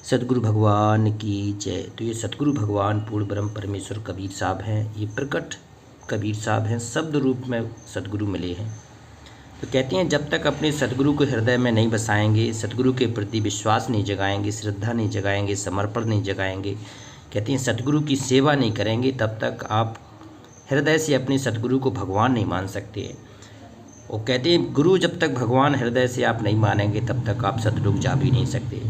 सतगुरु भगवान की जय। तो ये सतगुरु भगवान पूर्ण ब्रह्म परमेश्वर कबीर साहब हैं। ये प्रकट कबीर साहब हैं, शब्द रूप में सतगुरु मिले हैं। तो कहते हैं जब तक अपने सतगुरु को हृदय में नहीं बसाएंगे, सतगुरु के प्रति विश्वास नहीं जगाएंगे, श्रद्धा नहीं जगाएंगे, समर्पण नहीं जगाएंगे, कहते हैं सतगुरु की सेवा नहीं करेंगे, तब तक आप हृदय से अपने सतगुरु को भगवान नहीं मान सकते। वो कहते हैं गुरु जब तक भगवान हृदय से आप नहीं मानेंगे तब तक आप सतलोक जा भी नहीं सकते।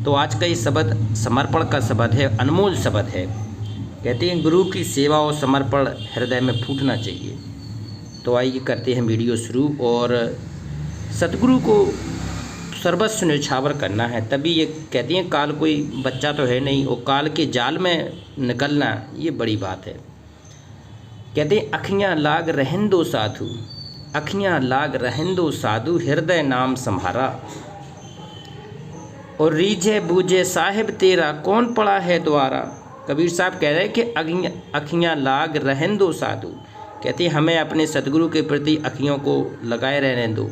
तो आज का ये शब्द समर्पण का शब्द है, अनमोल शब्द है। कहते हैं गुरु की सेवा और समर्पण हृदय में फूटना चाहिए। तो आइए करते हैं वीडियो शुरू। और सतगुरु को सर्वस्व न्यौछावर करना है, तभी ये कहते हैं काल कोई बच्चा तो है नहीं, और काल के जाल में निकलना ये बड़ी बात है। कहते हैं अखियाँ लाग रहन दो साधु, अखियाँ लाग रहन दो साधु, हृदय नाम सम्हारा, और रीझे बूझे साहिब तेरा, कौन पड़ा है द्वारा। कबीर साहब कह रहे हैं कि अखियाँ लाग रहन दो साधु। कहते हैं हमें अपने सतगुरु के प्रति अखियों को लगाए रहने दो,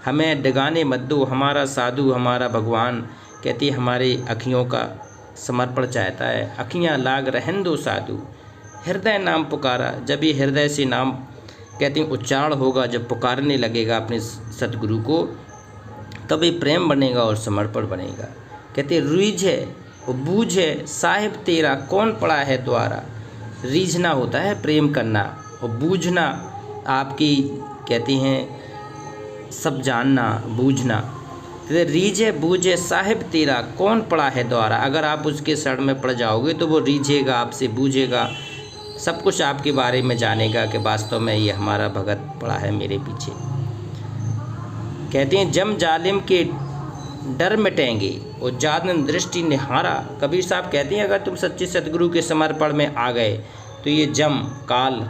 हमें डगाने मत दो। हमारा साधु, हमारा भगवान कहते हैं हमारे अखियों का समर्पण चाहता है। अखियाँ लाग रहन दो साधु, हृदय नाम पुकारा। जब ये हृदय से नाम कहते हैं उच्चारण होगा, जब पुकारने लगेगा अपने सतगुरु को, तब ये प्रेम बनेगा और समर्पण बनेगा। कहते हैं रीझे और बूझे साहिब तेरा, कौन पड़ा है द्वारा। रीझना होता है प्रेम करना, और बूझना आपकी कहते हैं सब जानना, बूझना। तो रीझे बूझे साहिब तेरा, कौन पड़ा है द्वारा। अगर आप उसके शरण में पड़ जाओगे तो वो रीझेगा आपसे, बूझेगा, सब कुछ आपके बारे में जानेगा कि वास्तव में ये हमारा भगत पड़ा है मेरे पीछे। कहते हैं जम जालिम के डर मिटेंगे और जादन दृष्टि निहारा। कबीर साहब कहते हैं अगर तुम सच्चे सतगुरु के समर्पण में आ गए तो ये जम काल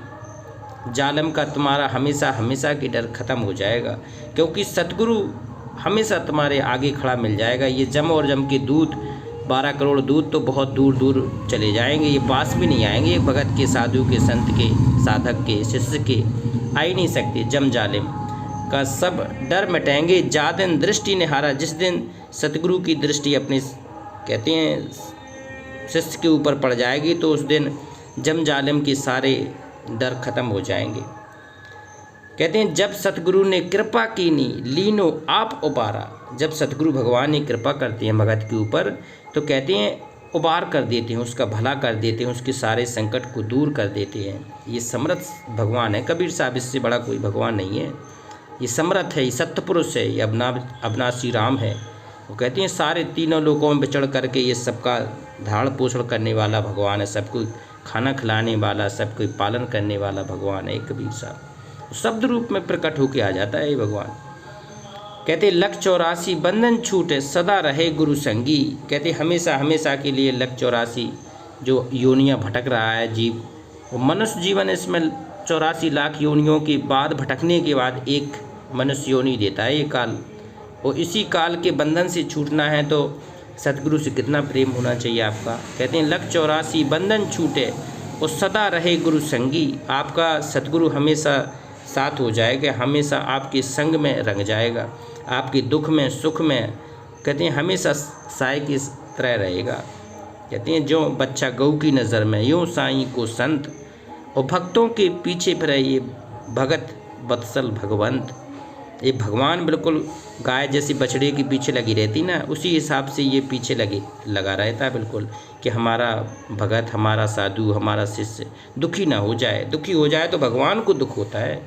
जालिम का तुम्हारा हमेशा हमेशा की डर खत्म हो जाएगा, क्योंकि सतगुरु हमेशा तुम्हारे आगे खड़ा मिल जाएगा। ये जम और जम के दूत 12 करोड़ दूत तो बहुत दूर दूर चले जाएंगे, ये पास भी नहीं आएंगे। भगत के, साधु के, संत के, साधक के, शिष्य के आ ही नहीं सकते। जम जालिम का सब डर मिटेंगे, जादिन दृष्टि निहारा। जिस दिन सतगुरु की दृष्टि अपने कहते हैं शिष्य के ऊपर पड़ जाएगी तो उस दिन जम जालिम के सारे डर खत्म हो जाएंगे। कहते हैं जब सतगुरु ने कृपा कीनी लीनो आप उबारा। जब सतगुरु भगवान ने कृपा करते हैं भगत के ऊपर तो कहते हैं उबार कर देते हैं, उसका भला कर देते हैं, उसके सारे संकट को दूर कर देते हैं। ये समर्थ भगवान है कबीर साहब, इससे बड़ा कोई भगवान नहीं है। ये समर्थ है, ये सत्य पुरुष है, ये अविनाशी राम है। वो कहते हैं सारे तीनों लोकों में विचरण करके ये सबका धारण पोषण करने वाला भगवान है, सबको खाना खिलाने वाला, सबको पालन करने वाला भगवान है कबीर साहब। शब्द रूप में प्रकट होके आ जाता है ये भगवान। कहते 184 बंधन छूटे सदा रहे गुरु संगी। कहते हमेशा हमेशा के लिए 184 जो योनियाँ भटक रहा है जीव, वो मनुष्य जीवन इसमें 84 लाख योनियों के बाद भटकने के बाद एक मनुष्य योनि देता है ये काल। और इसी काल के बंधन से छूटना है तो सतगुरु से कितना प्रेम होना चाहिए आपका। कहते हैं 184 बंधन छूटे और सदा रहे गुरु संगी। आपका सतगुरु हमेशा साथ हो जाएगा, हमेशा आपके संग में रंग जाएगा, आपके दुख में सुख में कहते हैं हमेशा साए की तरह रहेगा। कहते हैं जो बच्चा गऊ की नज़र में यूँ साईं को संत, और भक्तों के पीछे फिर ये भगत वत्सल भगवंत। ये भगवान बिल्कुल गाय जैसी बछड़े के पीछे लगी रहती ना, उसी हिसाब से ये पीछे लगा रहता है बिल्कुल, कि हमारा भगत, हमारा साधु, हमारा शिष्य दुखी ना हो जाए। दुखी हो जाए तो भगवान को दुख होता है।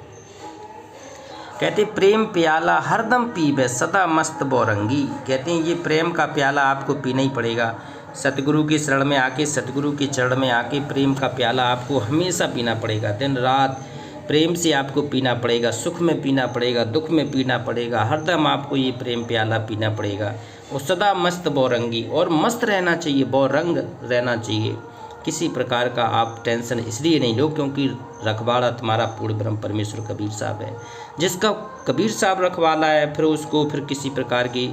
कहते प्रेम प्याला हरदम पीबे सदा मस्त बोरंगी। कहते हैं ये प्रेम का प्याला आपको पीना ही पड़ेगा। सतगुरु की शरण में आके, सतगुरु के चरण में आके प्रेम का प्याला आपको हमेशा पीना पड़ेगा। दिन रात प्रेम से आपको पीना पड़ेगा, सुख में पीना पड़ेगा, दुख में पीना पड़ेगा, हरदम आपको ये प्रेम प्याला पीना पड़ेगा। और सदा मस्त बोरंगी, और मस्त रहना चाहिए, बोरंग रहना चाहिए। किसी प्रकार का आप टेंशन इसलिए नहीं लो क्योंकि रखवाला तुम्हारा पूर्ण ब्रह्म परमेश्वर कबीर साहब है। जिसका कबीर साहब रखवाला है फिर उसको फिर किसी प्रकार की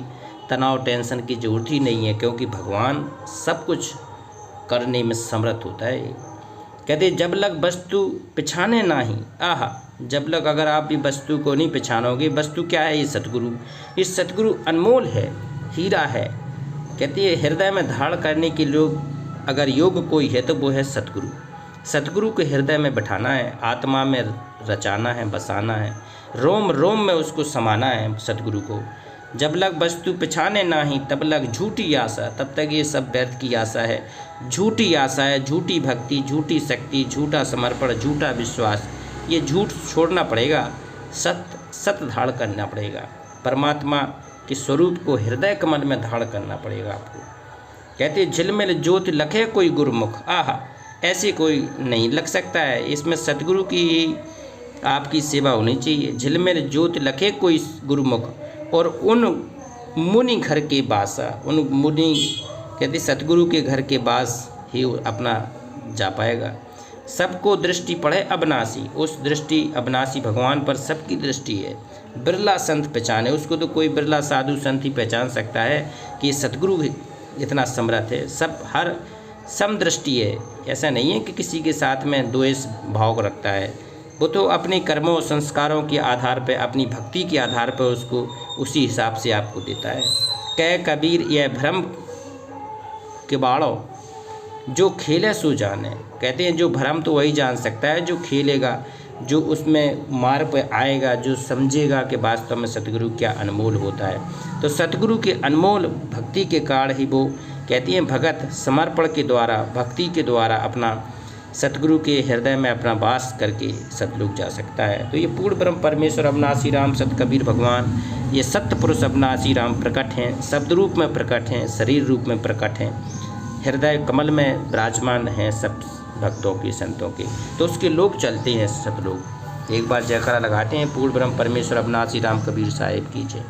तनाव टेंशन की जरूरत ही नहीं है, क्योंकि भगवान सब कुछ करने में समर्थ होता है। कहते जब लग वस्तु पिछाने नाही आहा। जब लग अगर आप भी वस्तु को नहीं पहचानोगे, वस्तु क्या है? ये सतगुरु। ये सतगुरु अनमोल है, हीरा है। कहती है हृदय में धारण करने के लोग अगर योग कोई है तो वो है सतगुरु। सतगुरु के हृदय में बैठाना है, आत्मा में रचाना है, बसाना है, रोम रोम में उसको समाना है सतगुरु को। जब लग वस्तु पहचाने नाही तब लग झूठी आशा, तब तक ये सब व्यर्थ की आशा है, झूठी आशा है, झूठी भक्ति, झूठी शक्ति, झूठा समर्पण, झूठा विश्वास। ये झूठ छोड़ना पड़ेगा, सत्य धारण करना पड़ेगा, परमात्मा के स्वरूप को हृदय कमल में धारण करना पड़ेगा आपको। कहते झिलमिल ज्योति लखे कोई गुरुमुख, आहा ऐसे कोई नहीं लग सकता है, इसमें सतगुरु की आपकी सेवा होनी चाहिए। झिलमिल ज्योति लखे कोई गुरुमुख और उन मुनि घर के बासा, उन मुनि कहते सतगुरु के घर के बास ही अपना जा पाएगा। सबको दृष्टि पड़े अविनाशी, उस दृष्टि अविनाशी भगवान पर सबकी दृष्टि है। बिरला संत पहचाने, उसको तो कोई बिरला साधु संत ही पहचान सकता है कि सतगुरु इतना समर्थ है, सब हर समदृष्टि है। ऐसा नहीं है कि किसी के साथ में द्वेष भाव रखता है, वो तो अपने कर्मों संस्कारों के आधार पर, अपनी भक्ति के आधार पर उसको उसी हिसाब से आपको देता है। कह कबीर यह भ्रम के बाड़ो जो खेले सो जाने। कहते हैं जो भ्रम तो वही जान सकता है जो खेलेगा, जो उसमें मार्ग पे आएगा, जो समझेगा कि वास्तव में सतगुरु क्या अनमोल होता है। तो सतगुरु के अनमोल भक्ति के कारण ही वो कहती हैं भगत समर्पण के द्वारा, भक्ति के द्वारा अपना सतगुरु के हृदय में अपना वास करके सतलोक जा सकता है। तो ये पूर्ण ब्रह्म परमेश्वर अविनाशी राम सत कबीर भगवान, ये सत्य पुरुष अविनाशी राम प्रकट हैं, शब्द रूप में प्रकट हैं, शरीर रूप में प्रकट हैं, हृदय कमल में विराजमान हैं सब भक्तों के, संतों के। तो उसके लोग चलते हैं सतलोक। एक बार जयकारा लगाते हैं पूर्ण ब्रह्म परमेश्वर अविनाशी राम कबीर साहिब की जय।